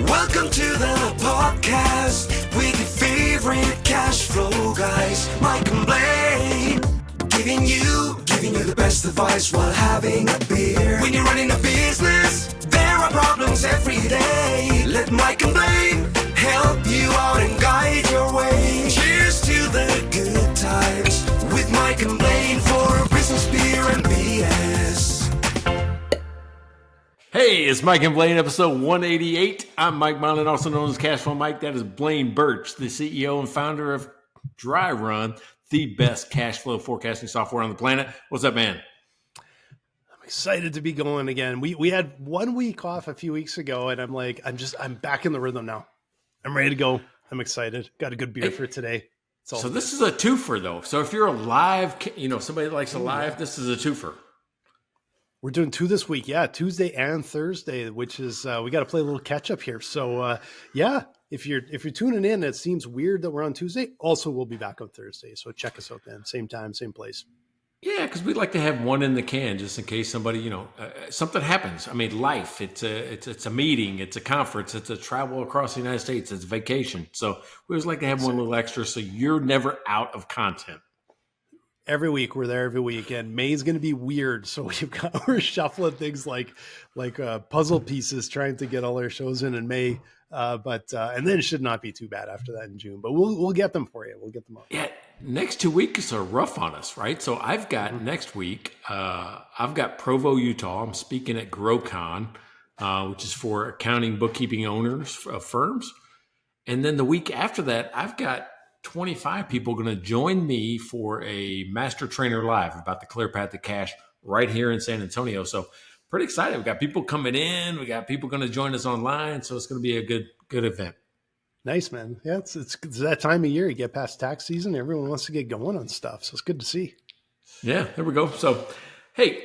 Welcome to the podcast with your favorite cash flow guys, Mike and Blaine, giving you the best advice while having a beer. When you're running a business, there are problems every day. Let Mike and Blaine help you out and guide your way. Cheers to the good times with Mike and Blaine for business, beer, and BS. Hey, it's Mike and Blaine, episode 188. I'm Mike Marlin, also known as Cashflow Mike. That is Blaine Birch, the CEO and founder of Dry Run, the best cash flow forecasting software on the planet. What's up, man? I'm excited to be going again. We had 1 week off a few weeks ago, and I'm back in the rhythm now. I'm ready to go. I'm excited. Got a good beer for today. So this is a twofer, though. So if you're a live, somebody that likes a live, this is a twofer. We're doing two this week. Yeah, Tuesday and Thursday, which is we got to play a little catch up here. So if you're tuning in, it seems weird that we're on Tuesday. Also, we'll be back on Thursday. So check us out then. Same time, same place. Yeah, because we'd like to have one in the can just in case somebody, something happens. I mean, life, it's a meeting, it's a conference, it's a travel across the United States, it's a vacation. So we always like to have one little extra so you're never out of content. Every week we're there every week, and May's going to be weird. So we're shuffling things like puzzle pieces, trying to get all our shows in May. And then it should not be too bad after that in June, but we'll get them for you. We'll get them up. Yeah. Next 2 weeks are rough on us, right? So I've got next week, I've got Provo, Utah. I'm speaking at GrowCon, which is for accounting, bookkeeping owners of firms. And then the week after that, I've got 25 people going to join me for a Master Trainer Live about the clear path to cash right here in San Antonio. So pretty excited. We've got people coming in. We got people going to join us online. So it's going to be a good event. Nice, man. Yeah, it's that time of year. You get past tax season. Everyone wants to get going on stuff. So it's good to see. Yeah, there we go. So, hey,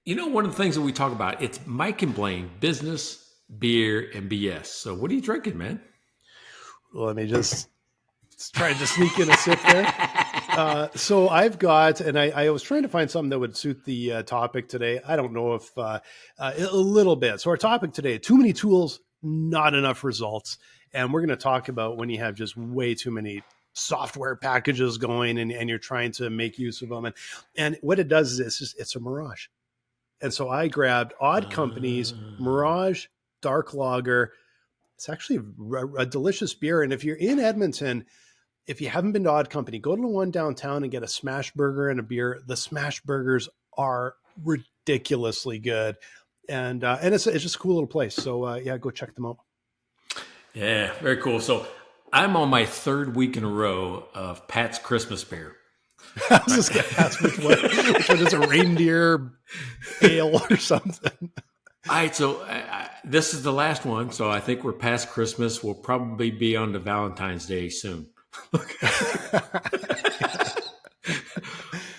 one of the things that we talk about, it's Mike and Blaine, business, beer, and BS. So what are you drinking, man? Well, let me just try to sneak in a sip there. So I've got, and I was trying to find something that would suit the topic today. I don't know if a little bit. So our topic today, too many tools, not enough results. And we're going to talk about when you have just way too many software packages going and you're trying to make use of them. And what it does is it's a Mirage. And so I grabbed Odd Company's Mirage Dark Lager. It's actually a delicious beer. And if you're in Edmonton, if you haven't been to Odd Company, go to the one downtown and get a smash burger and a beer. The smash burgers are ridiculously good. And it's just a cool little place. So go check them out. Yeah, very cool. So I'm on my third week in a row of Pat's Christmas beer. I was just going to ask which one is a reindeer ale or something. All right, so this is the last one. So I think we're past Christmas. We'll probably be on to Valentine's Day soon.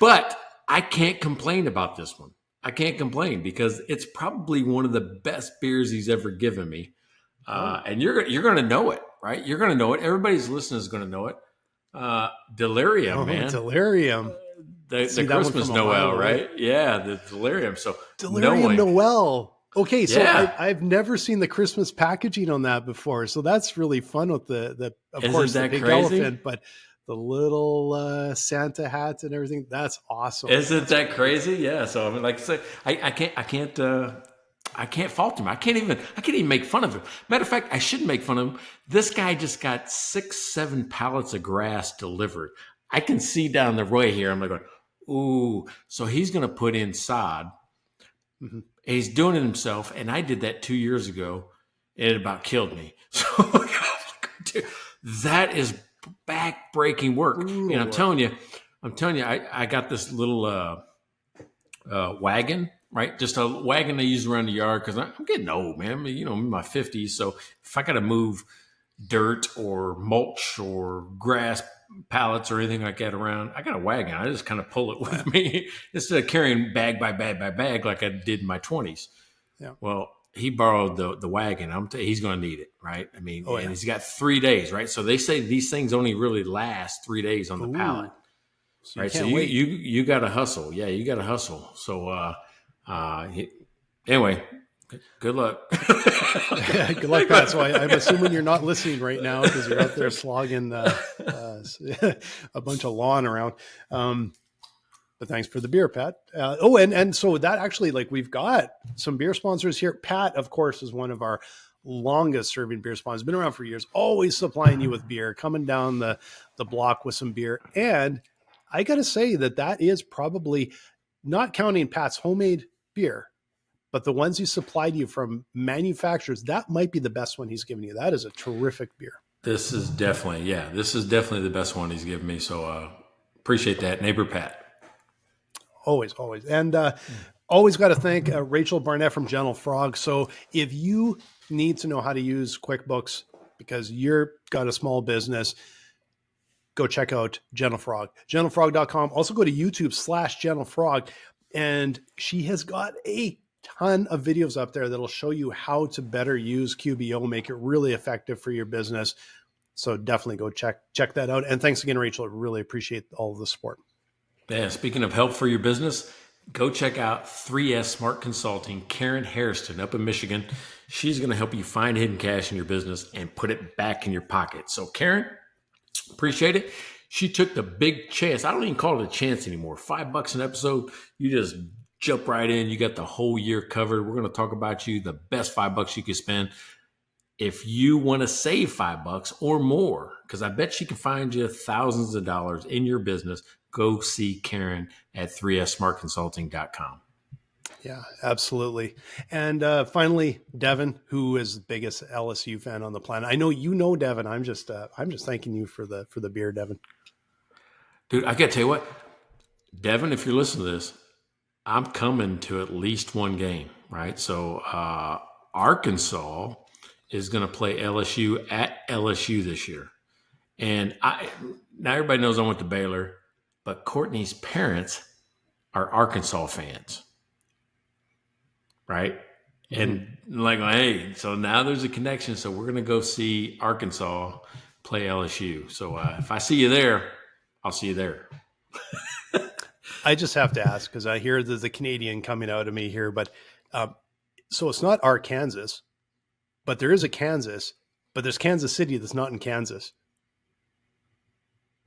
But I can't complain about this one. I can't complain because it's probably one of the best beers he's ever given me. And you're going to know it, right? You're going to know it. Everybody's listening is going to know it. Delirium, man. Delirium. The Christmas Noël, right? Yeah, the Delirium. So Delirium Noël. Okay, so yeah. I've never seen the Christmas packaging on that before. So that's really fun with the of course, the big elephant, but the little Santa hats and everything. That's awesome. Isn't that crazy? Yeah. So I mean, like I said, I can't fault him. I can't even make fun of him. Matter of fact, I shouldn't make fun of him. This guy just got 6-7 pallets of grass delivered. I can see down the way here. I'm like, ooh, so he's going to put in sod. Mm-hmm. He's doing it himself. And I did that 2 years ago. And it about killed me. So dude, that is back-breaking work. Ooh, and I'm telling you, I got this little wagon. Right, just a wagon I use around the yard because I'm getting old, man. I mean, I'm in my 50s, so if I got to move dirt or mulch or grass pallets or anything like that around, I got a wagon. I just kind of pull it with me instead of carrying bag by bag by bag like I did in my 20s. Yeah. Well, he borrowed the wagon. He's going to need it, right? I mean, and he's got 3 days, right? So they say these things only really last 3 days on the pallet, so right? So you got to hustle. Yeah, you got to hustle. So. Anyway, Good luck. Good luck, Pat. So I'm assuming you're not listening right now because you're out there slogging a bunch of lawn around. But thanks for the beer, Pat. And so that actually, like, we've got some beer sponsors here. Pat, of course, is one of our longest serving beer sponsors. Been around for years, always supplying you with beer, coming down the block with some beer. And I got to say that is probably, not counting Pat's homemade beer, but the ones he supplied you from manufacturers, that might be the best one he's given you. That is a terrific beer. This is definitely the best one he's given me. So appreciate that, neighbor Pat. Always. And always got to thank Rachel Barnett from Gentle Frog. So if you need to know how to use QuickBooks because you're got a small business, go check out Gentle Frog, gentlefrog.com. Also go to YouTube/GentleFrog. And she has got a ton of videos up there that'll show you how to better use QBO, make it really effective for your business. So definitely go check that out. And thanks again, Rachel. I really appreciate all of the support. Yeah, speaking of help for your business, go check out 3S Smart Consulting, Karen Hairston up in Michigan. She's going to help you find hidden cash in your business and put it back in your pocket. So Karen, appreciate it. She took the big chance. I don't even call it a chance anymore. $5 an episode. You just jump right in. You got the whole year covered. We're going to talk about you, the best $5 you can spend. If you want to save $5 or more, because I bet she can find you thousands of dollars in your business, go see Karen at 3ssmartconsulting.com. Yeah, absolutely. And finally, Devin, who is the biggest LSU fan on the planet. I know you know Devin. I'm just thanking you for the beer, Devin. Dude, I got to tell you what, Devin, if you're listening to this, I'm coming to at least one game, right? So Arkansas is going to play LSU at LSU this year. And now everybody knows I went to Baylor, but Courtney's parents are Arkansas fans, right? And like, hey, so now there's a connection. So we're going to go see Arkansas play LSU. So if I see you there, I'll see you there. I just have to ask because I hear there's a Canadian coming out of me here, but so it's not Arkansas, but there is a Kansas, but there's Kansas City that's not in Kansas.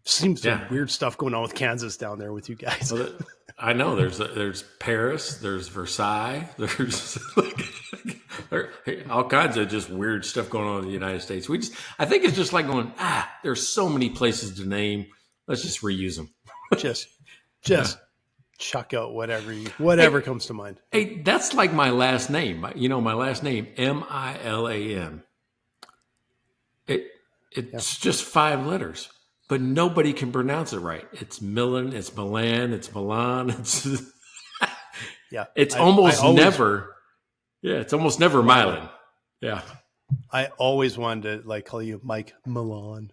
Seems some weird stuff going on with Kansas down there with you guys. Well, I know there's Paris, there's Versailles, there's all kinds of just weird stuff going on in the United States. I think it's just like going, there's so many places to name. Let's just reuse them. Just chuck out whatever comes to mind. Hey, that's like my last name. You know, my last name, Milan. It's just 5 letters, but nobody can pronounce it right. It's Milan, it's Milan, it's Milan. It's almost never Milan. Yeah. I always wanted to call you Mike Milan.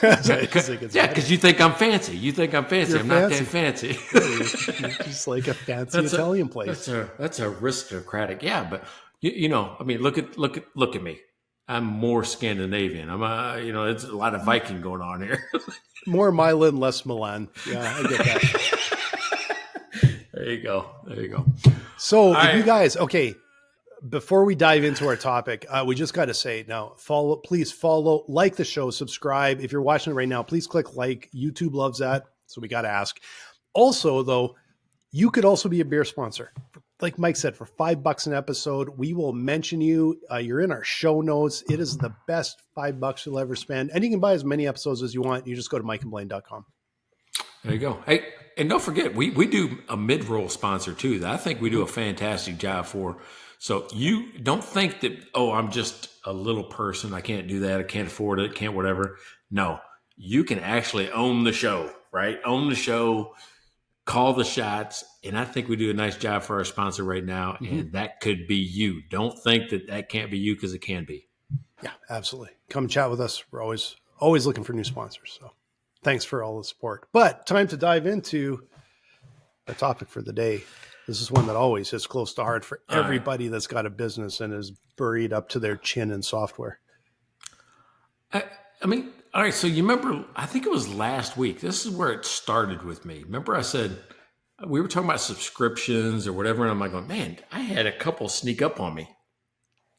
Because you think I'm fancy. You think I'm fancy. I'm not that fancy. You're just like a fancy Italian place. That's aristocratic. Yeah, but you know, I mean, look at me. I'm more Scandinavian. It's a lot of Viking going on here. More Milan, less Milan. Yeah, I get that. There you go. So if you guys, okay, before we dive into our topic, we just got to say now, please follow, like the show, subscribe. If you're watching it right now, please click like. YouTube loves that. So we got to ask. Also, though, you could also be a beer sponsor. Like Mike said, for $5 an episode, we will mention you. You're in our show notes. It is the best $5 you'll ever spend. And you can buy as many episodes as you want. You just go to MikeandBlaine.com. There you go. Hey, and don't forget, we do a mid-roll sponsor too that I think we do a fantastic job for. So you don't think that, I'm just a little person. I can't do that. I can't afford it. Can't whatever. No, you can actually own the show, right? Own the show, call the shots. And I think we do a nice job for our sponsor right now. Mm-hmm. And that could be you. Don't think that can't be you because it can be. Yeah, absolutely. Come chat with us. We're always looking for new sponsors. So thanks for all the support. But time to dive into our topic for the day. This is one that always hits close to heart for everybody that's got a business and is buried up to their chin in software. I mean, all right. So you remember, I think it was last week. This is where it started with me. Remember I said, we were talking about subscriptions or whatever, and I'm like, going, man, I had a couple sneak up on me,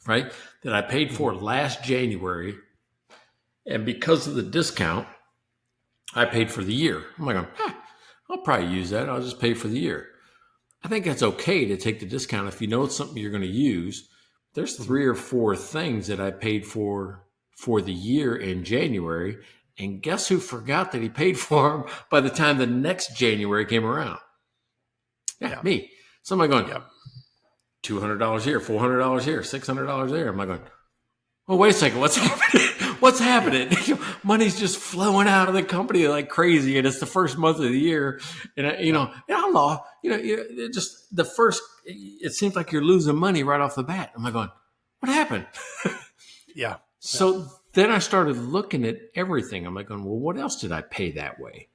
right? That I paid for last January, and because of the discount, I paid for the year. I'm like, I'll probably use that. I'll just pay for the year. I think that's okay to take the discount if you know it's something you're going to use. There's 3 or 4 things that I paid for the year in January, and guess who forgot that he paid for them by the time the next January came around? Yeah. Me. Somebody going, $200 here, $400 here, $600 there. I'm like going, oh, wait a second, what's happening? What's happening? Money's just flowing out of the company like crazy, and it's the first month of the year. And it seems like you're losing money right off the bat. I'm like going, what happened? Yeah. So then I started looking at everything. I'm like going, well, what else did I pay that way?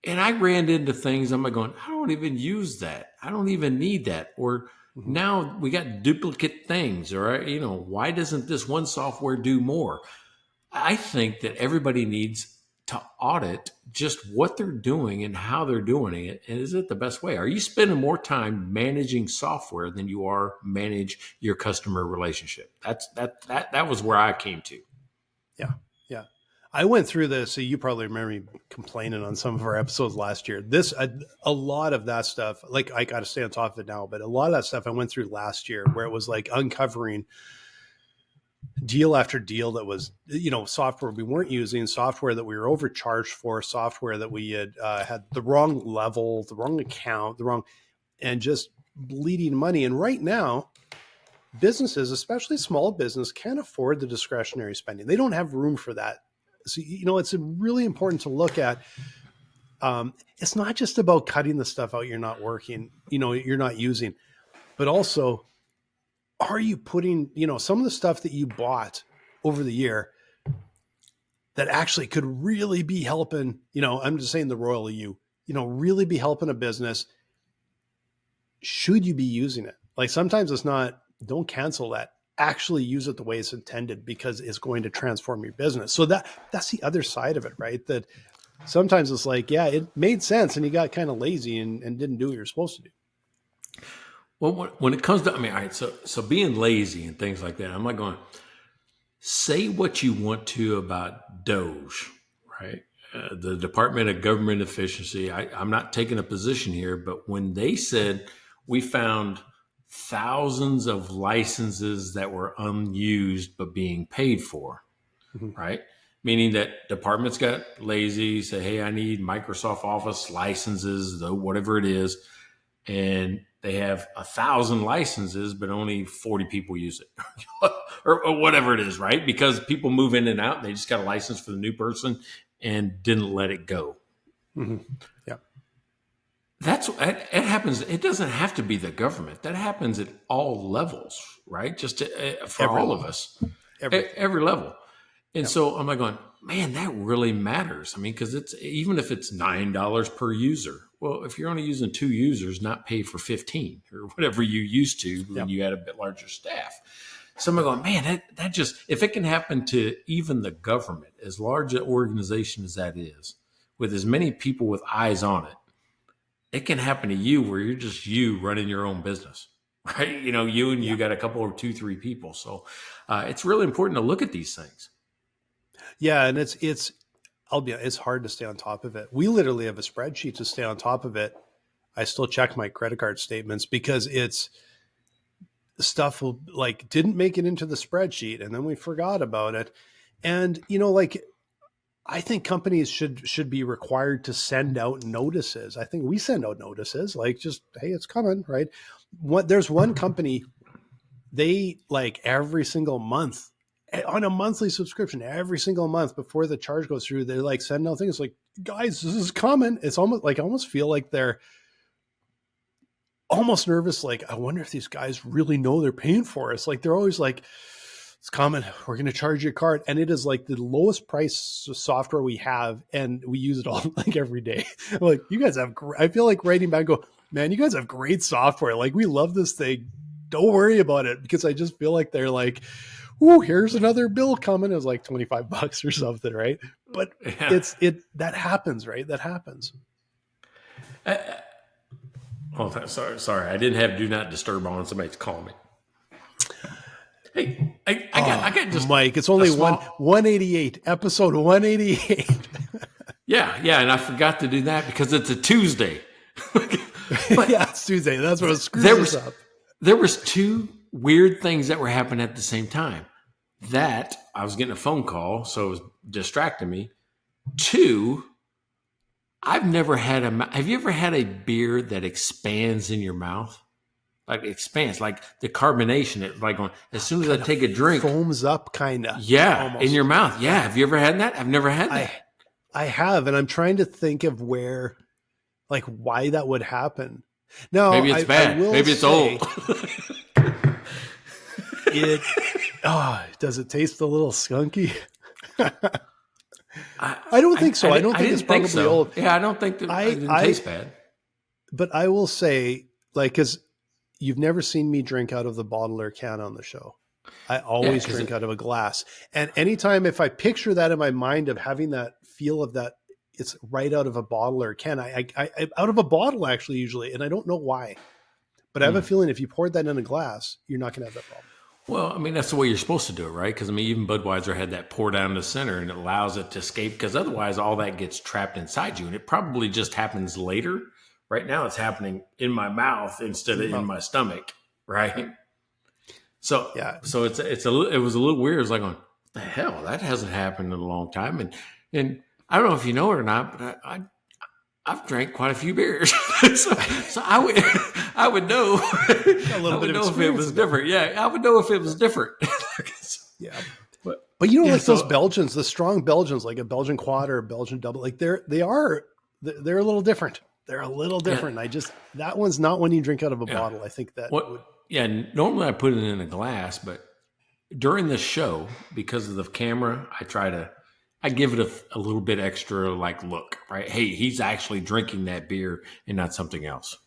And I ran into things. I'm like going, I don't even use that. I don't even need that. Or now we got duplicate things. Or, why doesn't this one software do more? I think that everybody needs to audit just what they're doing and how they're doing it. And is it the best way? Are you spending more time managing software than you are manage your customer relationship? That was where I came to. Yeah. Yeah. I went through this. So you probably remember me complaining on some of our episodes last year. A lot of that stuff, like I got to stay on top of it now, but a lot of that stuff I went through last year where it was like uncovering deal after deal that was, software we weren't using, software that we were overcharged for, software that we had the wrong level, the wrong account, and just bleeding money. And right now, businesses, especially small business, can't afford the discretionary spending. They don't have room for that. So, it's really important to look at. It's not just about cutting the stuff out you're not working, you're not using, but also, are you putting, some of the stuff that you bought over the year that actually could really be helping, I'm just saying the royal really be helping a business. Should you be using it? Like sometimes it's not, don't cancel that. Actually use it the way it's intended because it's going to transform your business. So that's the other side of it, right? That sometimes it's like, yeah, it made sense and you got kind of lazy and didn't do what you're supposed to do. Well, when it comes to, all right, so being lazy and things like that, I'm like going, say what you want to about Doge, right? The Department of Government Efficiency. I'm not taking a position here, but when they said we found thousands of licenses that were unused but being paid for, right? Meaning that departments got lazy, say, hey, I need Microsoft Office licenses, whatever it is, and they have 1,000 licenses, but only 40 people use it or whatever it is, right? Because people move in and out, and they just got a license for the new person and didn't let it go. Yeah. It happens. It doesn't have to be the government. That happens at all levels, right? Just for Every all level. of us, every level. And so I'm like going, man, that really matters. I mean, because even if it's $9 per user. Well, if you're only using 2 users, not pay for 15 or whatever you used to when you had a bit larger staff. So I'm going, man, that just, if it can happen to even the government, as large an organization as that is, with as many people with eyes on it, it can happen to you where you're just you running your own business, right? You got a couple or 2, 3 people. So it's really important to look at these things. Yeah. And it's hard to stay on top of it. We literally have a spreadsheet to stay on top of it. I still check my credit card statements because it's stuff didn't make it into the spreadsheet and then we forgot about it. And, I think companies should be required to send out notices. I think we send out notices just, hey, it's coming, right? There's one company, they every single month on a monthly subscription, every single month before the charge goes through, they send out things like, guys, this is coming. It's almost I almost feel like they're almost nervous. I wonder if these guys really know they're paying for us. They're always it's coming. We're going to charge you a card. And it is the lowest price software we have. And we use it all every day. You guys have, I feel like writing back, go, man, you guys have great software. We love this thing. Don't worry about it. Because I just feel like they're ooh, here's another bill coming. It was $25 or something. Right. But that happens, right? That happens. Oh, sorry. I didn't have do not disturb on. Somebody's calling me. Hey, I got just Mike. It's only small, 188, episode 188. Yeah, and I forgot to do that because it's a Tuesday. But yeah, it's Tuesday. That's what screws us up. There was two weird things that were happening at the same time. That I was getting a phone call, so it was distracting me. Two, I've never had have you ever had a beer that expands in your mouth? Like expands, like the carbonation, as soon as I take a drink, foams up kind of. Yeah, almost. In your mouth. Yeah. Have you ever had that? I've never had that. I have, and I'm trying to think of why that would happen. No, maybe it's bad. Maybe it's old. Does it taste a little skunky? I don't think so. I don't think it's probably old. Yeah, I don't think that it didn't taste bad. But I will say, because you've never seen me drink out of the bottle or can on the show. I always drink out of a glass. And anytime if I picture that in my mind of having that feel of that, it's right out of a bottle or a can. I out of a bottle actually usually, and I don't know why. But I have a feeling if you poured that in a glass, you're not going to have that problem. Well, I mean, that's the way you're supposed to do it, right? Because, I mean, even Budweiser had that pour down the center and it allows it to escape because otherwise all that gets trapped inside you. And it probably just happens later. Right now it's happening in my mouth instead of in my stomach, right? So, so it was a little weird. It was like, what the hell? That hasn't happened in a long time. And I don't know if you know it or not, but I've drank quite a few beers, so I would know a little bit if it was different. Yeah, I would know if it was different. Yeah, but those Belgians, the strong Belgians, like a Belgian quad or a Belgian double, like they're a little different. They're a little different. Yeah. That one's not when you drink out of a bottle. I think that. Normally I put it in a glass, but during the show, because of the camera, I give it a little bit extra look, right? Hey, he's actually drinking that beer and not something else.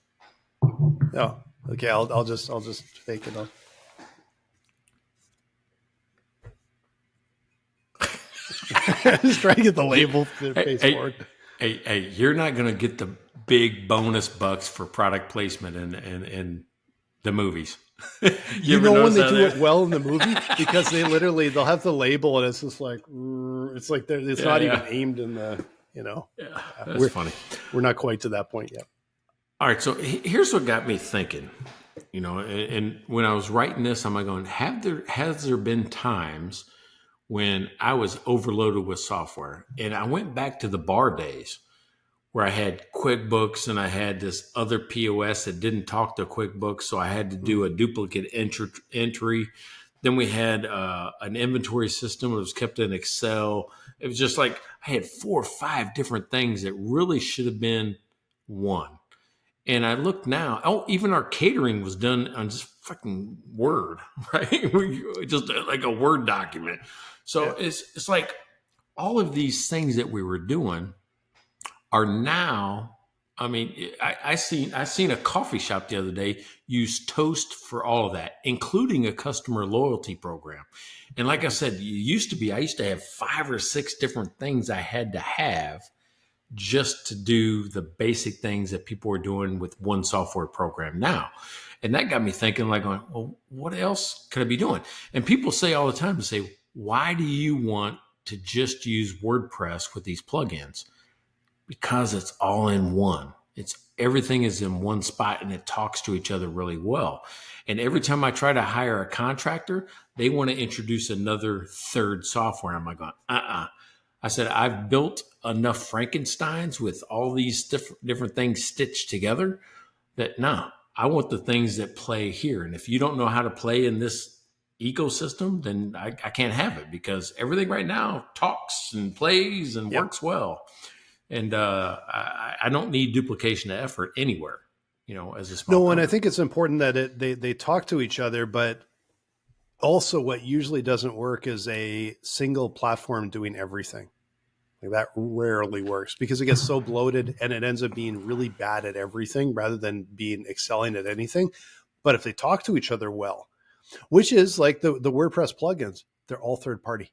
Oh, okay. I'll just fake it up. Just trying to get the label face forward. Hey, you're not going to get the big bonus bucks for product placement in the movies. you know when they do it well in the movie because they'll have the label and it's just it's not even aimed in the that's funny. We're not quite to that point yet. All right, so here's what got me thinking, and when I was writing this, I'm going, has there been times when I was overloaded with software? And I went back to the bar days where I had QuickBooks and I had this other POS that didn't talk to QuickBooks. So I had to do a duplicate entry. Then we had an inventory system that was kept in Excel. It was just like I had 4 or 5 different things that really should have been one. And I look now, even our catering was done on just fucking Word, right? Just like a Word document. So it's like all of these things that we were doing are now, I mean, I seen a coffee shop the other day use Toast for all of that, including a customer loyalty program. And like I said, I used to have 5 or 6 different things I had to have just to do the basic things that people were doing with one software program now. And that got me thinking well, what else could I be doing? And people say all the time why do you want to just use WordPress with these plugins? Because it's all in one. Everything is in one spot and it talks to each other really well. And every time I try to hire a contractor, they want to introduce another third software. I'm going, I said, I've built enough Frankensteins with all these different things stitched together that I want the things that play here. And if you don't know how to play in this ecosystem, then I can't have it because everything right now talks and plays and works well. And I don't need duplication of effort anywhere, as a small company. And I think it's important that they talk to each other, but also what usually doesn't work is a single platform doing everything. That rarely works because it gets so bloated and it ends up being really bad at everything rather than being excelling at anything. But if they talk to each other well, which is like the WordPress plugins, they're all third party.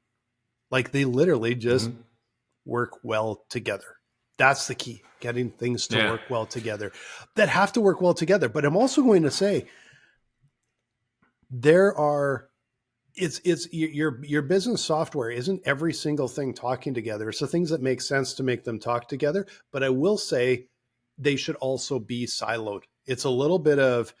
Like they literally just work well together. That's the key, getting things to work well together, that have to work well together. But I'm also going to say it's your business software isn't every single thing talking together. It's the things that make sense to make them talk together. But I will say they should also be siloed. It's a little bit of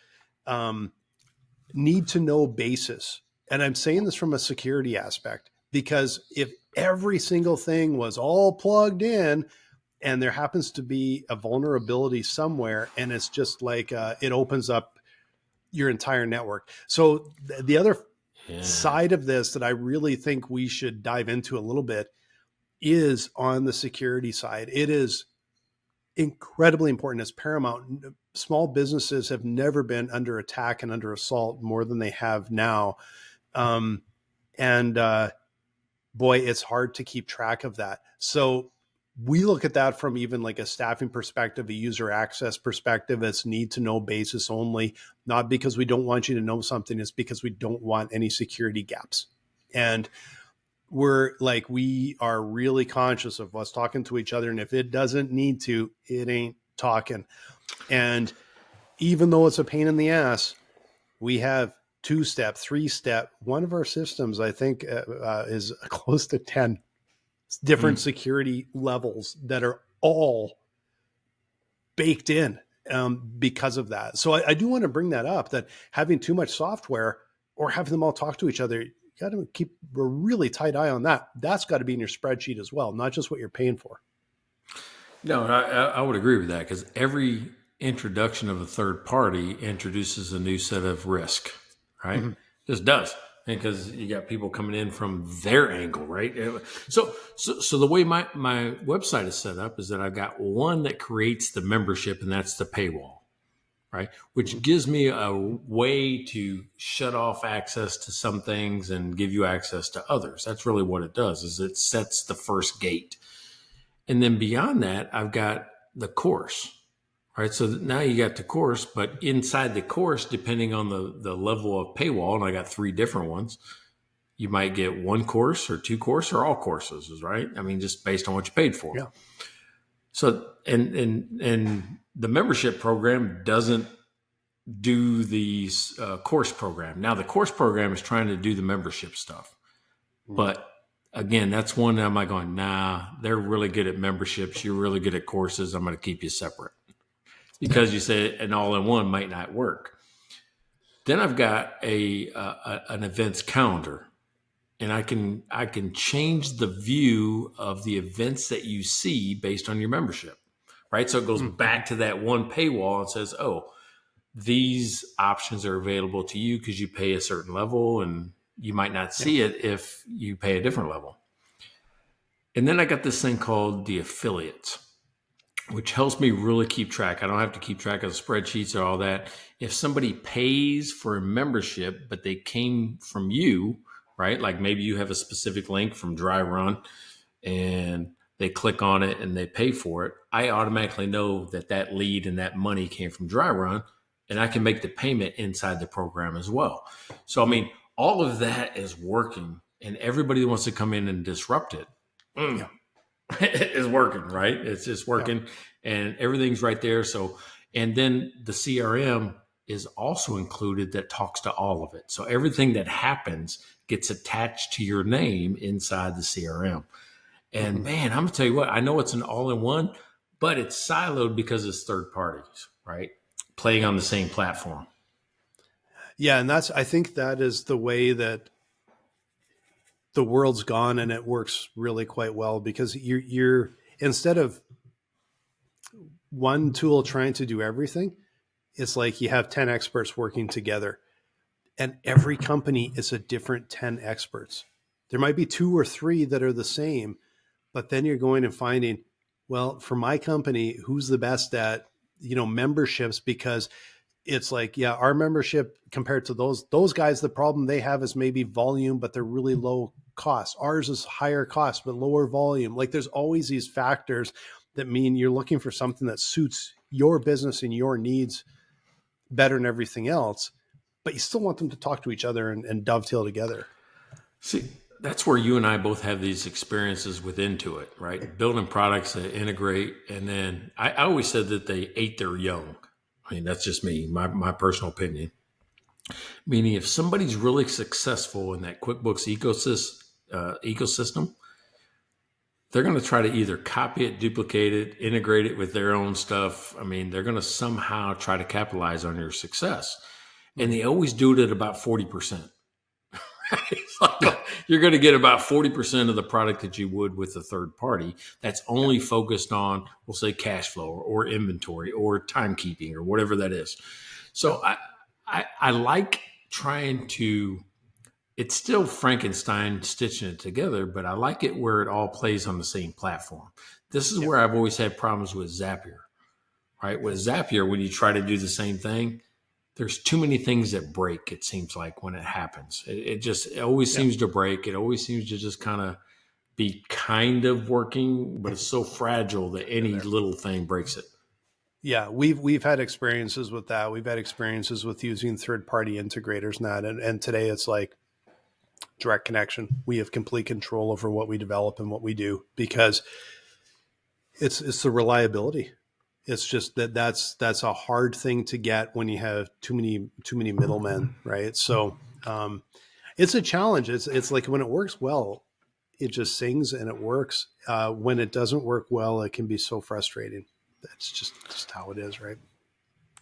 need to know basis. And I'm saying this from a security aspect, because if every single thing was all plugged in and there happens to be a vulnerability somewhere, and it's just like it opens up your entire network. So the other side of this that I really think we should dive into a little bit is on the security side. It is incredibly important. It's paramount. Small businesses have never been under attack and under assault more than they have now. Boy, it's hard to keep track of that. So we look at that from even like a staffing perspective, a user access perspective. It's need to know basis only, not because we don't want you to know something. It's because we don't want any security gaps. And we are really conscious of us talking to each other. And if it doesn't need to, it ain't talking. And even though it's a pain in the ass, we have 2-step, 3-step. One of our systems, I think, is close to 10 different security levels that are all baked in because of that. So I do want to bring that up, that having too much software or having them all talk to each other, you got to keep a really tight eye on that. That's got to be in your spreadsheet as well, not just what you're paying for. No, I would agree with that, because every introduction of a third party introduces a new set of risk, right? Mm-hmm. Just does, because you got people coming in from their angle, right? So the way my website is set up is that I've got one that creates the membership, and that's the paywall, right? Which gives me a way to shut off access to some things and give you access to others. That's really what it does, is it sets the first gate. And then beyond that, I've got the course, right? So now you got the course, but inside the course, depending on the level of paywall, and I got 3 different ones, you might get 1 course or 2 courses or all courses, right? I mean, just based on what you paid for. Yeah. So, and the membership program doesn't do the course program. Now the course program is trying to do the membership stuff, but again, that's one that I'm like going, nah, they're really good at memberships. You're really good at courses. I'm going to keep you separate, because you say an all-in-one might not work. Then I've got an events calendar, and I can change the view of the events that you see based on your membership, right? So it goes back to that one paywall and says, oh, these options are available to you because you pay a certain level, and you might not see it if you pay a different level. And then I got this thing called the affiliates, which helps me really keep track. I don't have to keep track of the spreadsheets or all that. If somebody pays for a membership, but they came from you, right? Like maybe you have a specific link from Dry Run and they click on it and they pay for it, I automatically know that lead and that money came from Dry Run, and I can make the payment inside the program as well. So, I mean, all of that is working, and everybody wants to come in and disrupt it. It's working, right? It's just working, and everything's right there. So, and then the CRM is also included that talks to all of it. So everything that happens gets attached to your name inside the CRM. And man, I'm gonna tell you what, I know it's an all-in-one, but it's siloed because it's third parties, right? Playing on the same platform. Yeah. And I think that is the way that the world's gone, and it works really quite well, because you're instead of one tool trying to do everything, it's like you have 10 experts working together, and every company is a different 10 experts. There might be 2 or 3 that are the same, but then you're going and finding, well, for my company, who's the best at, memberships, because it's like, yeah, our membership compared to those guys, the problem they have is maybe volume, but they're really low cost. Ours is higher cost, but lower volume. Like there's always these factors that mean you're looking for something that suits your business and your needs better than everything else, but you still want them to talk to each other and dovetail together. See, that's where you and I both have these experiences with Intuit, right? Building products that integrate. And then I always said that they ate their young. I mean, that's just me, my personal opinion. Meaning if somebody's really successful in that QuickBooks ecosystem, they're going to try to either copy it, duplicate it, integrate it with their own stuff. I mean, they're going to somehow try to capitalize on your success. And they always do it at about 40%. It's like you're going to get about 40% of the product that you would with a third party that's only focused on, we'll say, cash flow or inventory or timekeeping or whatever that is. So I like trying to, it's still Frankenstein stitching it together, but I like it where it all plays on the same platform. This is where I've always had problems with Zapier, right? With Zapier, when you try to do the same thing, there's too many things that break, it seems like, when it happens. It always seems to break. It always seems to just kind of be kind of working, but it's so fragile that any little thing breaks it. Yeah, we've had experiences with that. We've had experiences with using third-party integrators and that. And today it's like direct connection. We have complete control over what we develop and what we do because it's the reliability. It's just that's a hard thing to get when you have too many middlemen, right? So it's a challenge. It's like when it works well, it just sings and it works. When it doesn't work well, it can be so frustrating. That's just how it is, right?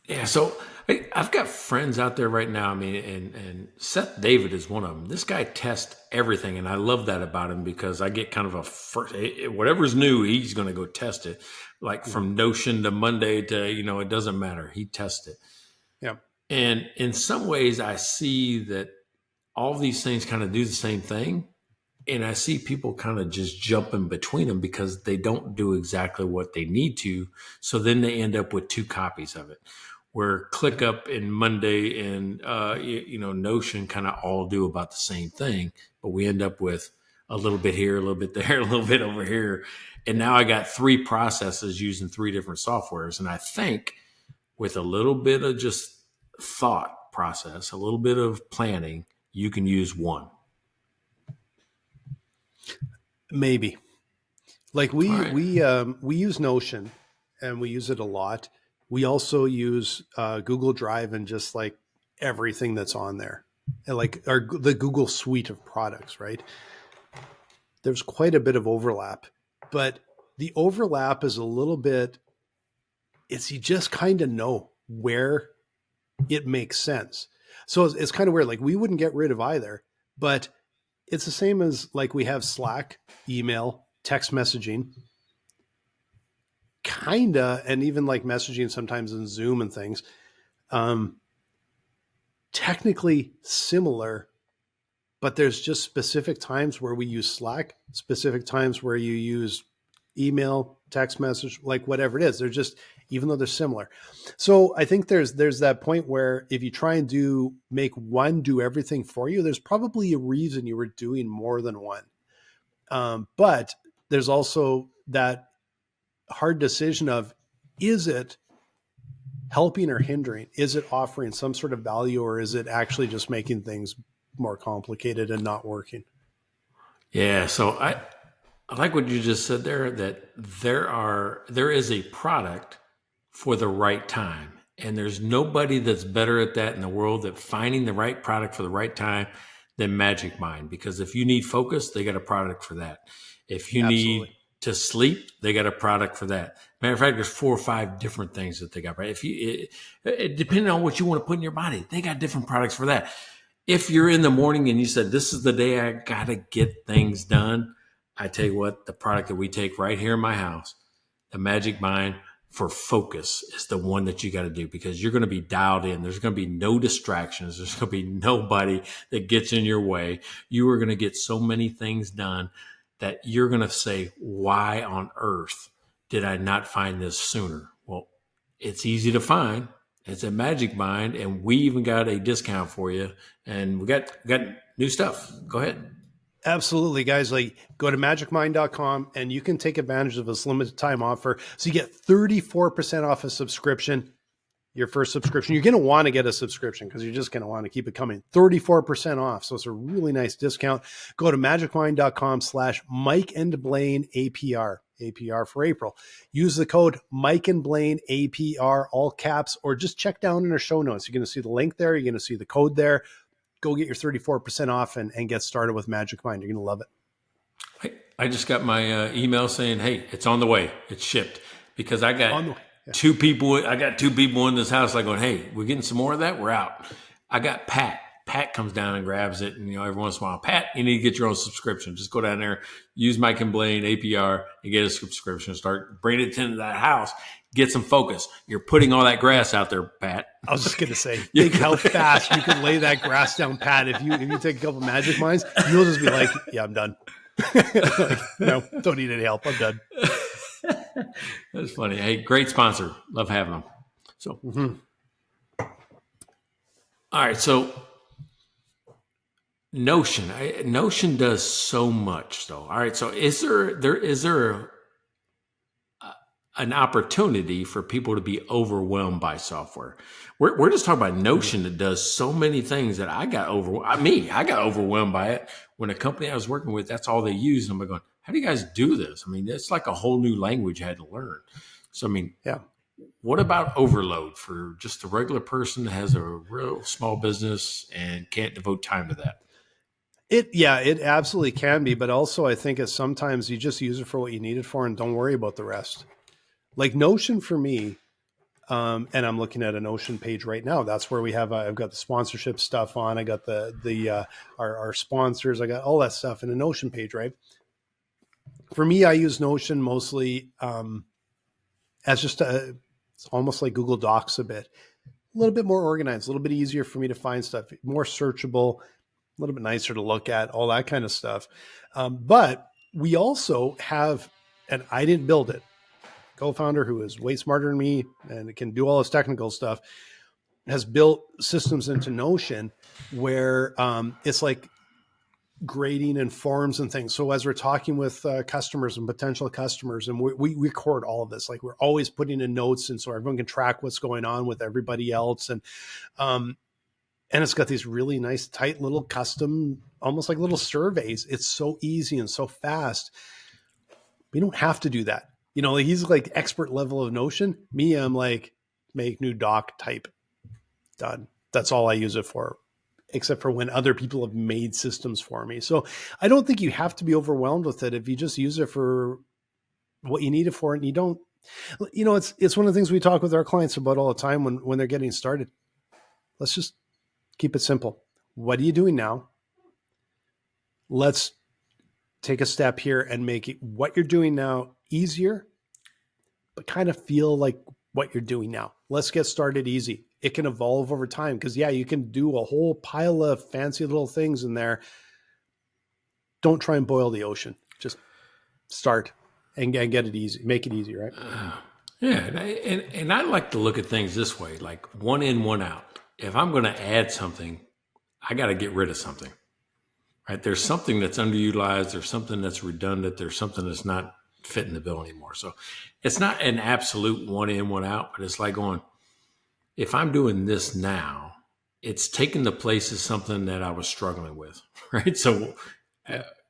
Yeah. So I've got friends out there right now. I mean, and Seth David is one of them. This guy tests everything. And I love that about him because I get kind of whatever's new, he's going to go test it. Like from Notion to Monday to, it doesn't matter. He tests it. Yeah. And in some ways I see that all of these things kind of do the same thing. And I see people kind of just jumping between them because they don't do exactly what they need to. So then they end up with two copies of it, where ClickUp and Monday and Notion kind of all do about the same thing, but we end up with a little bit here, a little bit there, a little bit over here. And now I got three processes using three different softwares. And I think with a little bit of just thought process, a little bit of planning, you can use one. Maybe. Like we use Notion and we use it a lot. We also use Google Drive and just like everything that's on there, and like the Google suite of products, right? There's quite a bit of overlap, but the overlap is a little bit, you just kind of know where it makes sense. So it's kind of weird. Like we wouldn't get rid of either, but it's the same as like we have Slack, email, text messaging, kinda, and even like messaging sometimes in Zoom and things. Technically similar, but there's just specific times where we use Slack, specific times where you use email, text message, like whatever it is. They're just, even though they're similar. So I think there's that point where if you try and make one do everything for you, there's probably a reason you were doing more than one. But there's also that hard decision of, is it helping or hindering? Is it offering some sort of value, or is it actually just making things more complicated and not working? Yeah. So I like what you just said there, that there is a product for the right time. And there's nobody that's better at that in the world, at finding the right product for the right time, than Magic Mind. Because if you need focus, they got a product for that. If you need to sleep, they got a product for that. Matter of fact, there's 4 or 5 different things that they got, right? Depending on what you want to put in your body, they got different products for that. If you're in the morning and you said, this is the day I got to get things done, I tell you what, the product that we take right here in my house, the Magic Mind for focus, is the one that you got to do, because you're going to be dialed in. There's going to be no distractions. There's going to be nobody that gets in your way. You are going to get so many things done that you're going to say, why on earth did I not find this sooner? Well, it's easy to find. It's a Magic Mind, and we even got a discount for you, and we got new stuff. Go ahead. Absolutely, guys. Like, go to magicmind.com and you can take advantage of this limited time offer. So you get 34% off a subscription. your first subscription. You're going to want to get a subscription because you're just going to want to keep it coming. 34% off. So it's a really nice discount. Go to magicwine.com/MikeandBlaineAPR. APR for April. Use the code MikeandBlaineAPR, all caps, or just check down in our show notes. You're going to see the link there. You're going to see the code there. Go get your 34% off and get started with Magic Mind. You're going to love it. I just got my email saying, hey, it's on the way. It's shipped. Because I got two people in this house like going, hey, we're getting some more of that. We're out. I got Pat. Pat comes down and grabs it. And, every once in a while, Pat, you need to get your own subscription. Just go down there, use Mike and Blaine APR and get a subscription. Start bringing it into that house. Get some focus. You're putting all that grass out there, Pat. I was just going to say, think how fast you can lay that grass down, Pat. If you take a couple Magic Minds, you'll just be like, yeah, I'm done. Like, no, don't need any help. I'm done. That's funny. Hey, great sponsor. Love having them. So, All right. So Notion does so much though. All right. So is there an opportunity for people to be overwhelmed by software? We're just talking about Notion that does so many things that I got overwhelmed by it. When a company I was working with, that's all they use. And I'm going, how do you guys do this? I mean, it's like a whole new language I had to learn. So, I mean, what about overload for just a regular person that has a real small business and can't devote time to that? It absolutely can be. But also I think it's sometimes you just use it for what you need it for and don't worry about the rest. Like Notion for me, and I'm looking at a Notion page right now. That's where we have, I've got the sponsorship stuff on. I got our sponsors. I got all that stuff in a Notion page, right? For me, I use Notion mostly as just it's almost like Google Docs a bit, a little bit more organized, a little bit easier for me to find stuff, more searchable, a little bit nicer to look at, all that kind of stuff. But we also have, and I didn't build it, co-founder who is way smarter than me and can do all this technical stuff, has built systems into Notion where it's like grading and forms and things. So as we're talking with customers and potential customers, and we record all of this, like we're always putting in notes, and so everyone can track what's going on with everybody else. And it's got these really nice, tight little custom, almost like little surveys. It's so easy and so fast. We don't have to do that. He's like expert level of Notion. Me, I'm like, make new doc, type, done. That's all I use it for, except for when other people have made systems for me. So I don't think you have to be overwhelmed with it if you just use it for what you need it for. And you don't, it's one of the things we talk with our clients about all the time when they're getting started. Let's just keep it simple. What are you doing now? Let's take a step here and make what you're doing now easier, but kind of feel like what you're doing now. Let's get started easy. It can evolve over time because you can do a whole pile of fancy little things in there. Don't try and boil the ocean. Just start and get it easy. Make it easy, right? And I like to look at things this way, like one in, one out. If I'm going to add something, I got to get rid of something, right? There's something that's underutilized. There's something that's redundant. There's something that's not fitting the bill anymore. So it's not an absolute one in, one out, but it's like going, if I'm doing this now, it's taking the place of something that I was struggling with, right? So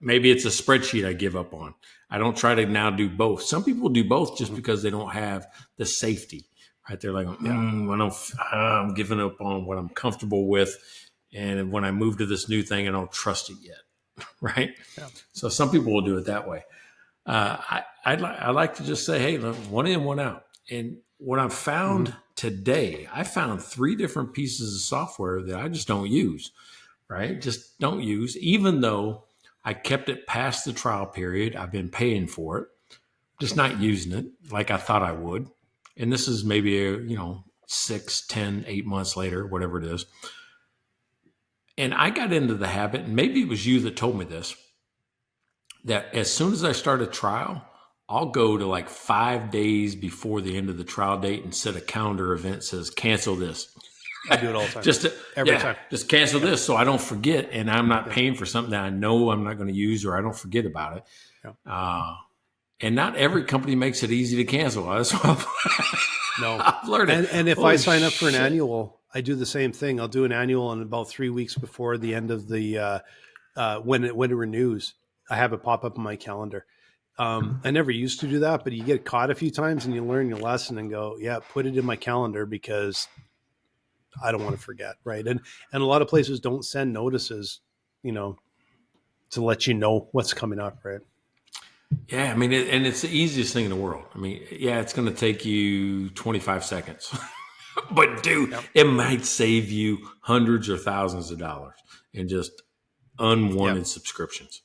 maybe it's a spreadsheet I give up on. I don't try to now do both. Some people do both just because they don't have the safety, right? They're like, I'm giving up on what I'm comfortable with. And when I move to this new thing, I don't trust it yet, right? Yeah. So some people will do it that way. I like to just say, hey, look, one in, one out. And what I've found today, I found 3 different pieces of software that I just don't use, right? Just don't use, even though I kept it past the trial period. I've been paying for it, just not using it like I thought I would. And this is maybe, 6, 10, 8 months later, whatever it is. And I got into the habit, and maybe it was you that told me this, that as soon as I start a trial, I'll go to like 5 days before the end of the trial date and set a calendar event that says cancel this. I do it all the time. Every time. Just cancel this so I don't forget, and I'm not paying for something that I know I'm not going to use or I don't forget about it. Yeah. And not every company makes it easy to cancel. That's what No. I've learned it. And if Holy I sign up for an shit. annual, I do the same thing. I'll do an annual, and about 3 weeks before the end of the when it renews, I have it pop up on my calendar. I never used to do that, but you get caught a few times and you learn your lesson and go, yeah, put it in my calendar because I don't want to forget. Right. And a lot of places don't send notices, to let you know what's coming up. Right. Yeah, I mean, and it's the easiest thing in the world. I mean, yeah, it's going to take you 25 seconds. But dude, it might save you hundreds or thousands of dollars in just unwanted subscriptions.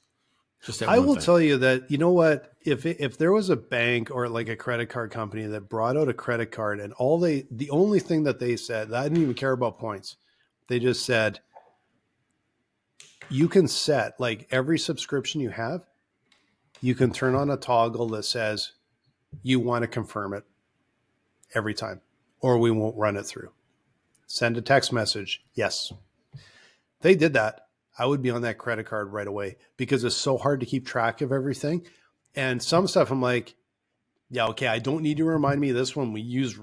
Just that I one will thing. tell you that, you know what, if there was a bank or like a credit card company that brought out a credit card and the only thing that they said, I didn't even care about points. They just said, you can set like every subscription you have, you can turn on a toggle that says you want to confirm it every time, or we won't run it through. Send a text message. Yes. They did that. I would be on that credit card right away because it's so hard to keep track of everything. And some stuff I'm like, yeah, okay, I don't need to remind me of this one. We use,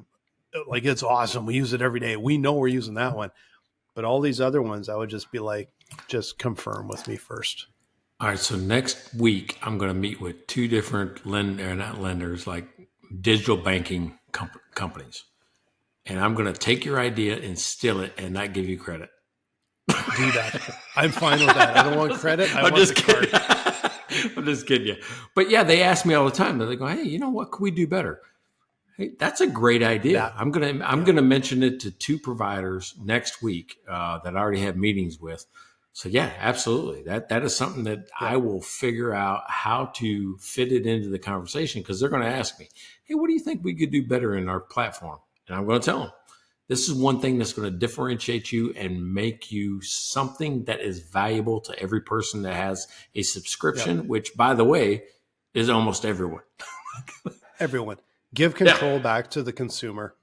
like, it's awesome. We use it every day. We know we're using that one. But all these other ones, I would just be like, just confirm with me first. All right, so next week I'm going to meet with two different like digital banking companies, and I'm going to take your idea and steal it and not give you credit. Do that. I'm fine with that. I don't want credit. I I'm want just the kidding. card. I'm just kidding you. But yeah, they ask me all the time. They go, "Hey, you know what? Could we do better?" Hey, that's a great idea. I'm gonna mention it to two providers next week that I already have meetings with. So yeah, absolutely. That is something that I will figure out how to fit it into the conversation because they're going to ask me, "Hey, what do you think we could do better in our platform?" And I'm going to tell them, this is one thing that's going to differentiate you and make you something that is valuable to every person that has a subscription, which, by the way, is almost everyone. Everyone. Give control back to the consumer.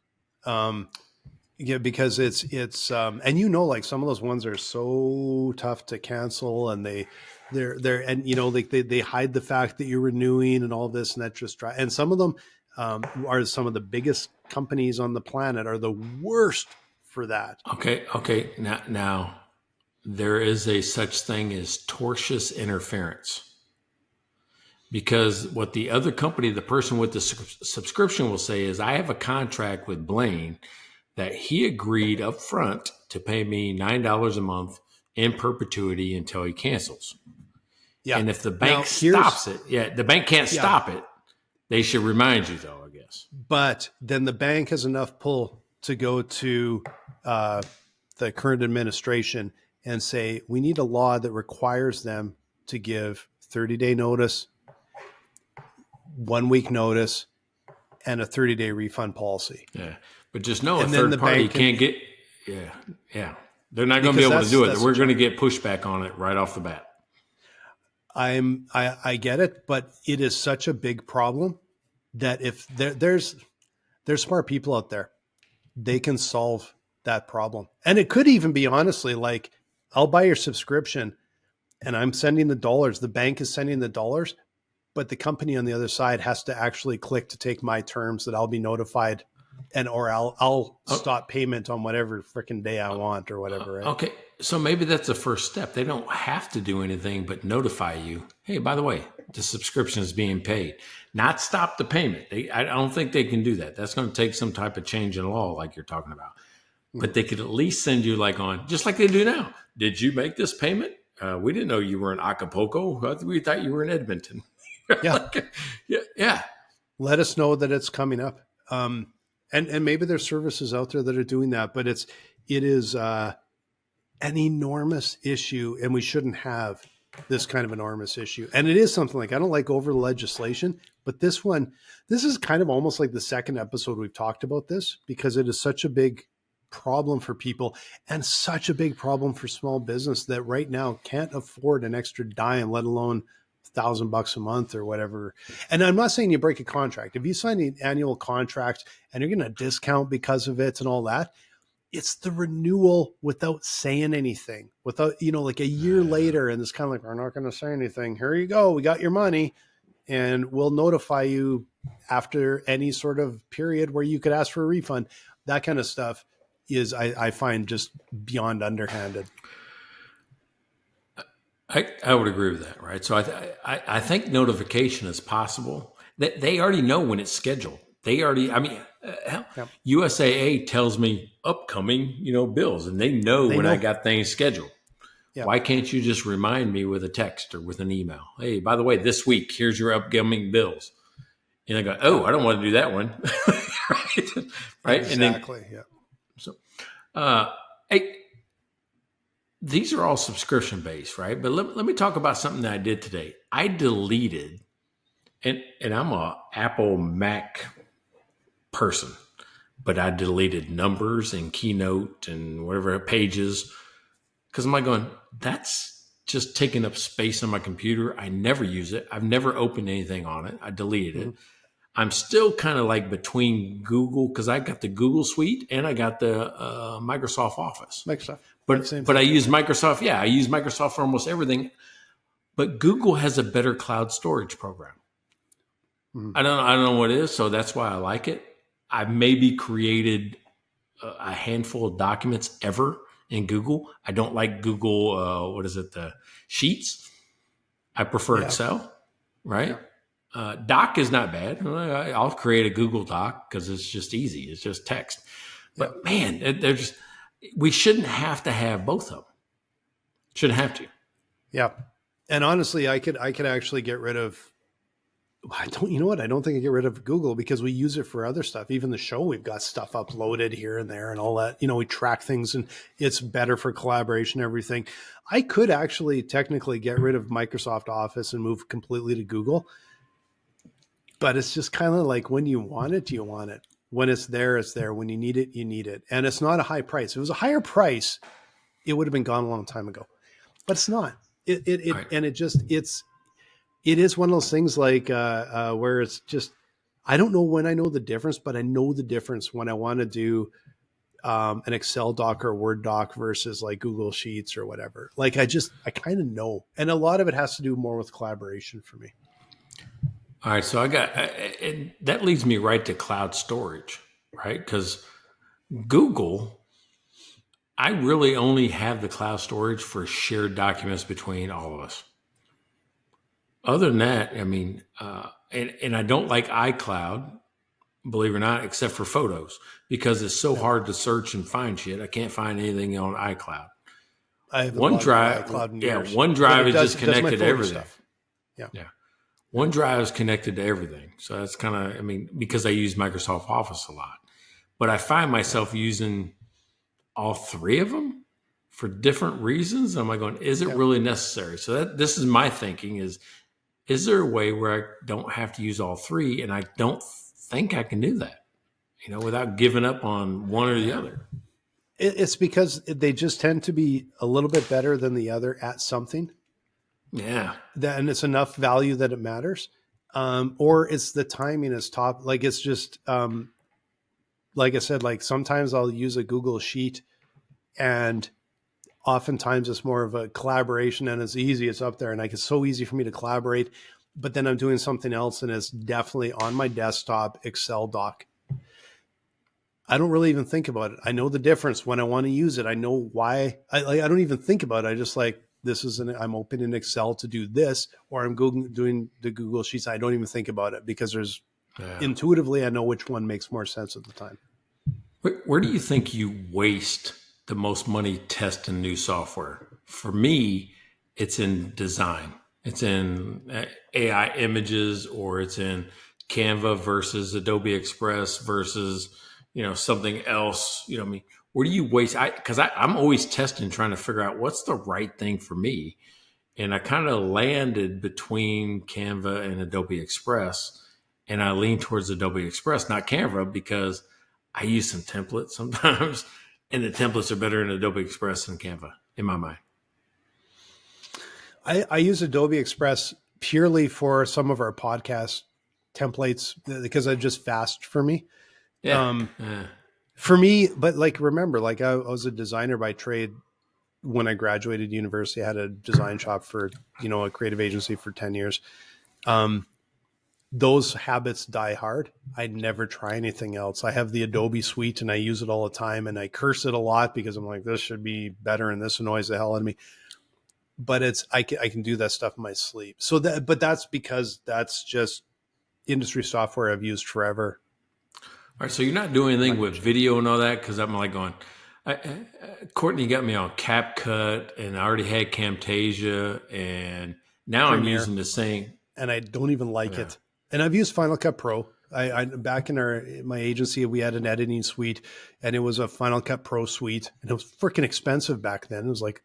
Because it's and like some of those ones are so tough to cancel, and they're and like they hide the fact that you're renewing and all this, and that just and some of them are some of the biggest companies on the planet are the worst for that. Okay. Now there is a such thing as tortious interference. Because what the other company, the person with the subscription will say is, I have a contract with Blaine that he agreed up front to pay me $9 a month in perpetuity until he cancels. Yeah. And if the bank stops it, the bank can't stop it. They should remind you, though, I guess. But then the bank has enough pull to go to the current administration and say, we need a law that requires them to give 30-day notice, 1 week notice, and a 30-day refund policy. Yeah. But just know a third party can't get, they're not going to be able to do it. We're going to get pushback on it right off the bat. I get it, but it is such a big problem that if there's smart people out there, they can solve that problem. And it could even be honestly like, I'll buy your subscription and I'm sending the dollars. The bank is sending the dollars, but the company on the other side has to actually click to take my terms that I'll be notified, or I'll stop payment on whatever freaking day I want or whatever. Right? Okay. So maybe that's the first step. They don't have to do anything but notify you. Hey, by the way, the subscription is being paid. Not stop the payment. I don't think they can do that. That's going to take some type of change in law like you're talking about. But they could at least send you just like they do now. Did you make this payment? We didn't know you were in Acapulco. We thought you were in Edmonton. Yeah. Yeah. Let us know that it's coming up. And maybe there's services out there that are doing that, but it is an enormous issue, and we shouldn't have this kind of enormous issue. And it is something like, I don't like over legislation, but this is kind of almost like the second episode we've talked about this, because it is such a big problem for people and such a big problem for small business that right now can't afford an extra dime, let alone $1,000 a month or whatever. And I'm not saying you break a contract. If you sign an annual contract and you're going to discount because of it and all that, it's the renewal without saying anything, without, like a year later. And it's kind of like, we're not going to say anything. Here you go. We got your money. and we'll notify you after any sort of period where you could ask for a refund. That kind of stuff is, I find, just beyond underhanded. I would agree with that, right? So I think notification is possible. They already know when it's scheduled. They already, hell, Yep. USAA tells me upcoming, bills, and they know when I got things scheduled. Yep. Why can't you just remind me with a text or with an email? Hey, by the way, this week, here's your upcoming bills. And I go, oh, I don't want to do that one. Right? Exactly. And then, so, hey, these are all subscription based, right? But let me talk about something that I did today. I deleted, and I'm a Apple Mac person, but I deleted numbers and Keynote and whatever pages, because I'm like going, that's just taking up space on my computer. I never use it. I've never opened anything on it. I deleted it. I'm still kind of like between Google, because I got the Google Suite and I got the Microsoft Office. But I use Microsoft. Yeah, I use Microsoft for almost everything. But Google has a better cloud storage program. I don't know what it is, so that's why I like it. I've maybe created a handful of documents ever in Google. I don't like Google, the Sheets. I prefer Excel, right? Yeah. Doc is not bad. I'll create a Google Doc because it's just easy. It's just text. But man, we shouldn't have to have both of them. Shouldn't have to. Yeah. And honestly, I could actually get rid of, I don't think I get rid of Google because we use it for other stuff. Even the show, we've got stuff uploaded here and there and all that. We track things and it's better for collaboration, everything. I could actually technically get rid of Microsoft Office and move completely to Google. But it's just kind of like, when you want it, you want it. When it's there, it's there. When you need it, you need it. And it's not a high price. If it was a higher price, it would have been gone a long time ago. But it's not. Right. And it is one of those things like where it's just, I don't know when I know the difference, but I know the difference when I want to do an Excel doc or a Word doc versus like Google Sheets or whatever. Like I kind of know. And a lot of it has to do more with collaboration for me. All right, so and that leads me right to cloud storage, right? Because Google, I really only have the cloud storage for shared documents between all of us. Other than that, and I don't like iCloud, believe it or not, except for photos, because it's so hard to search and find shit. I can't find anything on iCloud. OneDrive is just connected to everything. Stuff. Yeah. OneDrive is connected to everything. So that's kind of, because I use Microsoft Office a lot. But I find myself using all three of them for different reasons. I'm like going, is it really necessary? So this is my thinking is there a way where I don't have to use all three? And I don't think I can do that, without giving up on one or the other. It's because they just tend to be a little bit better than the other at something. Yeah. And it's enough value that it matters. Or it's the timing is top. Like it's just, like I said, like sometimes I'll use a Google Sheet and oftentimes it's more of a collaboration and it's easy. It's up there and it's so easy for me to collaborate, but then I'm doing something else and it's definitely on my desktop Excel doc. I don't really even think about it. I know the difference when I want to use it. I know why. I don't even think about it. I just like, I'm opening Excel to do this, or I'm doing the Google Sheets. I don't even think about it because intuitively, I know which one makes more sense at the time. Where do you think you waste the most money testing new software? For me, it's in design. It's in AI images, or it's in Canva versus Adobe Express versus, something else. Where do you waste? Because I'm always testing, trying to figure out what's the right thing for me. And I kind of landed between Canva and Adobe Express. And I lean towards Adobe Express, not Canva, because I use some templates sometimes. And the templates are better in Adobe Express than Canva, in my mind. I use Adobe Express purely for some of our podcast templates because it's just fast for me. Yeah. For me, but like, remember, like I was a designer by trade when I graduated university. I had a design shop for, a creative agency for 10 years. those habits die hard. I never try anything else. I have the Adobe suite and I use it all the time, and I curse it a lot because I'm like, this should be better and this annoys the hell out of me. But I can do that stuff in my sleep. So but that's because that's just industry software I've used forever. All right, so you're not doing anything with video and all that? Because I'm like going, Courtney got me on CapCut, and I already had Camtasia, and now Premiere. I'm using the same. And I don't even like it. And I've used Final Cut Pro. I back in my agency, we had an editing suite, and it was a Final Cut Pro suite, and it was freaking expensive back then. It was like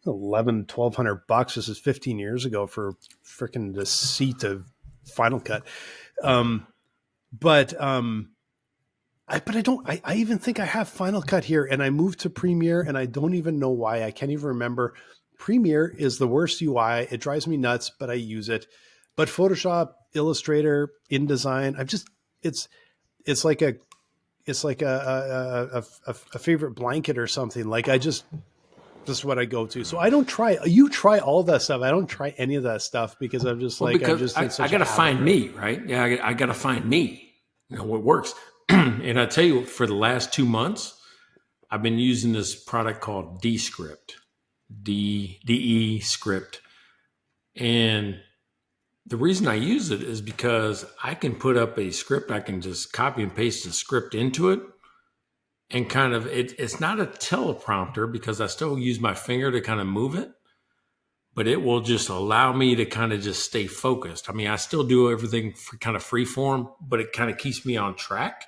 $1,200. This is 15 years ago for freaking the seat of Final Cut. But I even think I have Final Cut here, and I moved to Premiere, and I don't even know why. I can't even remember. Premiere is the worst UI. It drives me nuts, but I use it. But Photoshop, Illustrator, InDesign, it's like a favorite blanket or something. Like this is what I go to. So I don't try. You try all that stuff. I don't try any of that stuff because I'm just I got to find me, right? Yeah, I got to find me. What works. And I tell you, for the last 2 months, I've been using this product called Descript, DE script. And the reason I use it is because I can put up a script. I can just copy and paste the script into it. And kind of, it's not a teleprompter because I still use my finger to kind of move it. But it will just allow me to kind of just stay focused. I mean, I still do everything for kind of free form, but it kind of keeps me on track.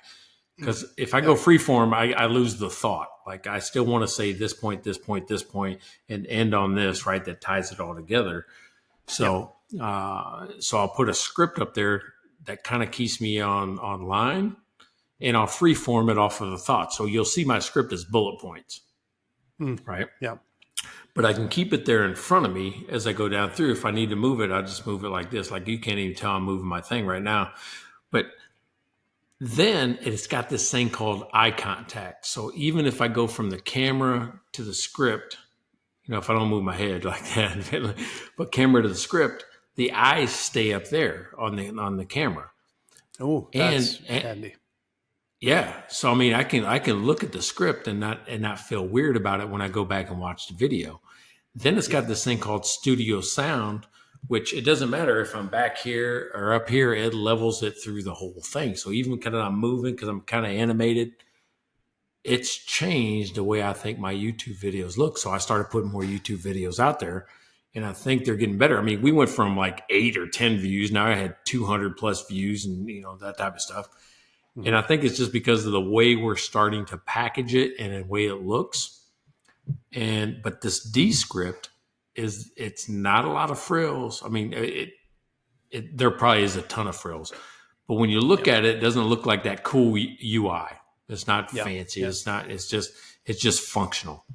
Because if I go free form, I lose the thought. Like I still want to say this point, this point, this point, and end on this, right? That ties it all together. So, so I'll put a script up there that kind of keeps me online, and I'll free form it off of the thought. So you'll see my script as bullet points, right? Yeah. But I can keep it there in front of me as I go down through. If I need to move it, I'll just move it like this. Like you can't even tell I'm moving my thing right now. But then it's got this thing called eye contact. So even if I go from the camera to the script, if I don't move my head like that, but camera to the script, the eyes stay up there on the camera. Oh, that's handy. Yeah. So, I mean, I can look at the script and not feel weird about it when I go back and watch the video. Then it's got this thing called Studio Sound, which it doesn't matter if I'm back here or up here, it levels it through the whole thing. So even kind of I'm moving because I'm kind of animated, it's changed the way I think my YouTube videos look. So I started putting more YouTube videos out there, and I think they're getting better. I mean, we went from like 8 or 10 views. Now I had 200 plus views and, that type of stuff. And I think it's just because of the way we're starting to package it and the way it looks. But this Descript it's not a lot of frills. I mean, there probably is a ton of frills, but when you look at it, it doesn't look like that cool UI. It's not fancy. Yeah. It's just functional.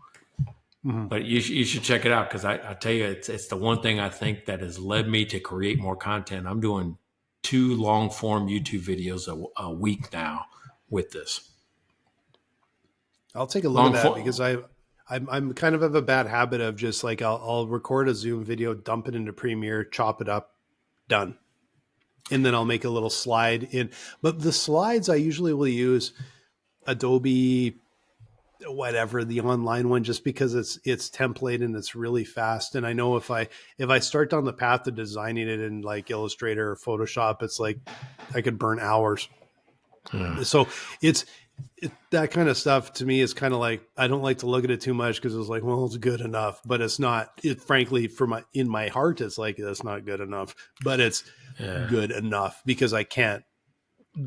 Mm-hmm. But you should check it out because I tell you, it's the one thing I think that has led me to create more content. I'm doing 2 long form YouTube videos a week now with this. I'll take a look at that because I'm kind of a bad habit of just like I'll record a Zoom video, dump it into Premiere, chop it up, done. And then I'll make a little slide in. But the slides I usually will use Adobe, whatever, the online one, just because it's template and it's really fast. And I know if I start down the path of designing it in like Illustrator or Photoshop, it's like I could burn hours. Yeah. So that kind of stuff to me is kind of like, I don't like to look at it too much because it's like, well, it's good enough, but it's not. Frankly, in my heart, it's like, that's not good enough, but it's good enough because I can't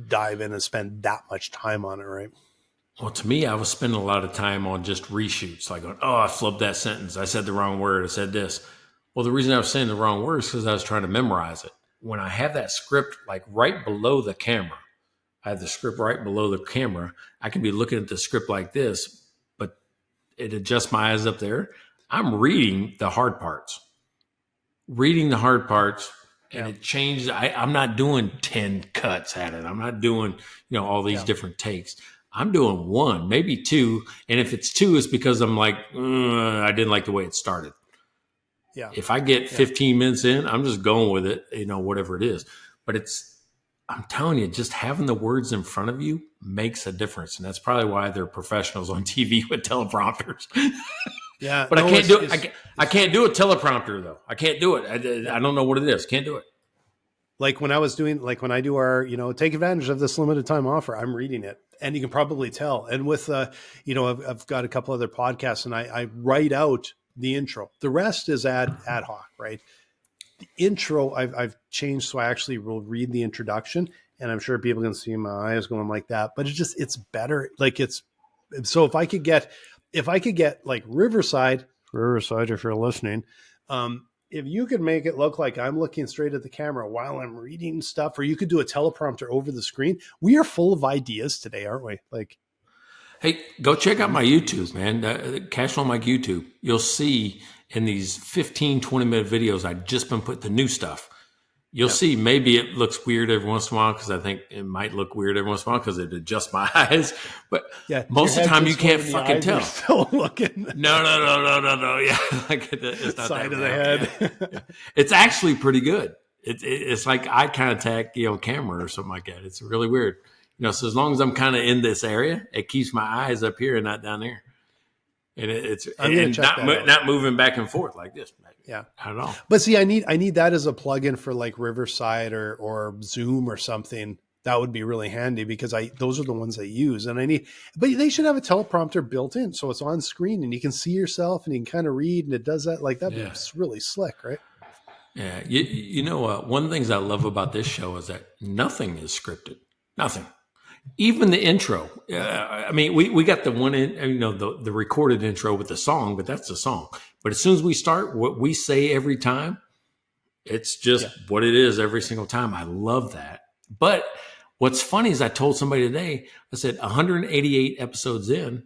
dive in and spend that much time on it. Right. Well, to me, I was spending a lot of time on just reshoots, like, I flubbed that sentence. I said the wrong word. I said this. Well, the reason I was saying the wrong words is because I was trying to memorize it. When I have that script, like right below the camera, I have the script right below the camera. I can be looking at the script like this, but it adjusts my eyes up there. I'm reading the hard parts, and it changes. I'm not doing 10 cuts at it. I'm not doing, all these different takes. I'm doing 1, maybe 2. And if it's 2, it's because I'm like, I didn't like the way it started. Yeah. If I get 15 minutes in, I'm just going with it, whatever it is. but I'm telling you, just having the words in front of you makes a difference. And that's probably why they're professionals on TV with teleprompters. Yeah. But I can't do it. I can't do a teleprompter though. I can't do it. I don't know what it is. Can't do it. Like when I do our, take advantage of this limited time offer, I'm reading it, and you can probably tell. And with, I've got a couple other podcasts, and I write out the intro. The rest is ad hoc, right? The intro I've changed, so I actually will read the introduction, and I'm sure people can see my eyes going like that. But it's better. So if I could get like Riverside, if you're listening, if you could make it look like I'm looking straight at the camera while I'm reading stuff, or you could do a teleprompter over the screen. We are full of ideas today, aren't we? Like, hey, go check out my YouTube, man. Cashflow Mike YouTube. You'll see in these 15, 20-minute videos, I've just been putting the new stuff. You'll see maybe it looks weird every once in a while because I think it might look weird every once in a while because it adjusts my eyes. But most of the time you can't fucking tell. Still looking. No. Yeah, like it's not side that of the bad. head. Yeah. It's actually pretty good. It's like eye contact, camera or something like that. It's really weird. So as long as I'm kind of in this area, it keeps my eyes up here and not down there. And it's not moving back and forth like this. Yeah, not at all. But see, I need that as a plugin for like Riverside or Zoom or something. That would be really handy because those are the ones I use, and but they should have a teleprompter built in so it's on screen and you can see yourself and you can kind of read, and it does that like that. Yeah. It's really slick, right? Yeah, one of the things I love about this show is that nothing is scripted. Nothing. Even the intro. We got the one in, the recorded intro with the song, but that's the song. But as soon as we start, what we say every time, it's just what it is every single time. I love that. But what's funny is I told somebody today, I said 188 episodes in,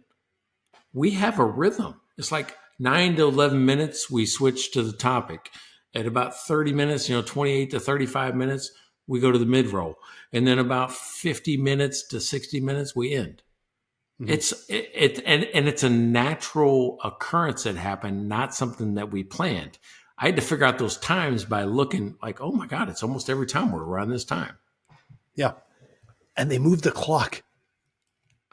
we have a rhythm. It's like 9 to 11 minutes, we switch to the topic. At about 30 minutes, 28 to 35 minutes, we go to the mid-roll. And then about 50 minutes to 60 minutes, we end. Mm-hmm. It's a natural occurrence that happened, not something that we planned. I had to figure out those times by looking like, oh my God, it's almost every time we're around this time. Yeah. And they moved the clock.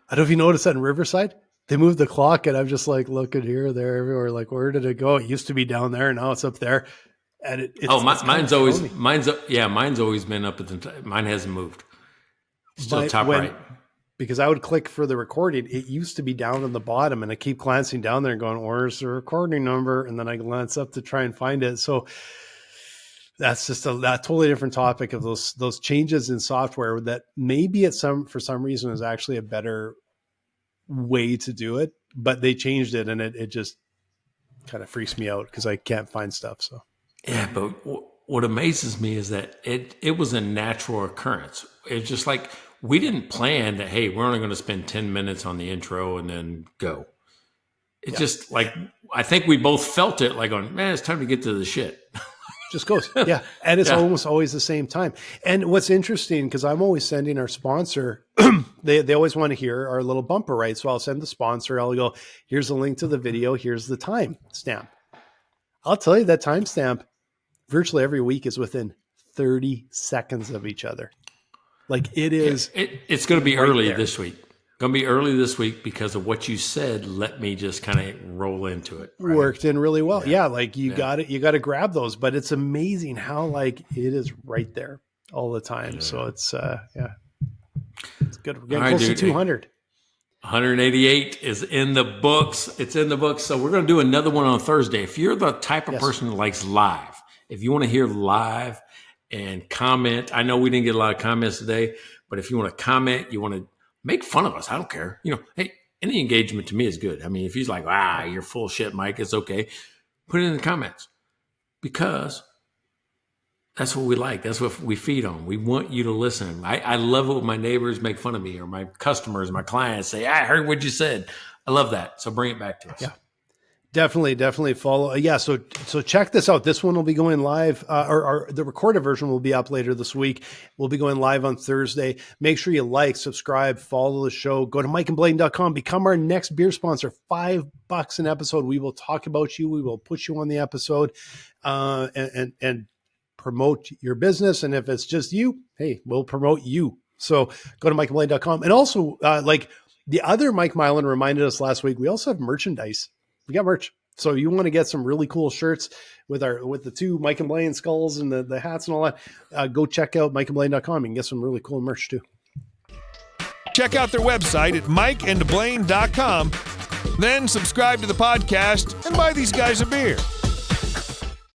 I don't know if you noticed that in Riverside. They moved the clock, and I'm just like looking here, there, everywhere. Like, where did it go? It used to be down there. Now it's up there. And mine's always been up at the top. Mine hasn't moved. Still top right. Because I would click for the recording. It used to be down on the bottom, and I keep glancing down there and going, where's the recording number? And then I glance up to try and find it. So that's just a totally different topic of those changes in software that maybe for some reason is actually a better way to do it, but they changed it, and it just kind of freaks me out because I can't find stuff. So. Yeah, but what amazes me is that it was a natural occurrence. It's just like we didn't plan that, hey, we're only going to spend 10 minutes on the intro and then go. It's just like, I think we both felt it like going, man, it's time to get to the shit. Just goes. Yeah. And it's almost always the same time. And what's interesting, because I'm always sending our sponsor, they always want to hear our little bumper, right? So I'll send the sponsor, I'll go, here's a link to the video, here's the time stamp. I'll tell you that timestamp virtually every week is within 30 seconds of each other. Like it is. It's going to be early this week. Going to be early this week because of what you said. Let me just kind of roll into it. Right? Worked in really well. Yeah. Like you got it. You got to grab those, but it's amazing how like it is right there all the time. Yeah. So it's, it's good. We're getting close to 200. 188 is in the books. It's in the books. So we're going to do another one on Thursday. If you're the type of person that likes live, if you want to hear live and comment, I know we didn't get a lot of comments today, but if you want to comment, you want to make fun of us, I don't care. Hey, any engagement to me is good. I mean, if he's like, you're full of shit, Mike, it's okay. Put it in the comments because that's what we like. That's what we feed on. We want you to listen. I love it when my neighbors make fun of me or my customers, my clients say, I heard what you said. I love that. So bring it back to us. Yeah. Definitely follow. So check this out. This one will be going live, or the recorded version will be up later this week. We'll be going live on Thursday. Make sure you like, subscribe, follow the show. Go to MikeandBlaine.com. Become our next beer sponsor. $5 an episode. We will talk about you. We will put you on the episode, and promote your business. And if it's just you, hey, we'll promote you. So go to MikeandBlaine.com. And also, like the other Mike Mylan reminded us last week, we also have merchandise. We got merch. So you want to get some really cool shirts with the two Mike and Blaine skulls and the hats and all that, go check out MikeandBlaine.com. You can get some really cool merch too. Check out their website at MikeandBlaine.com. Then subscribe to the podcast and buy these guys a beer.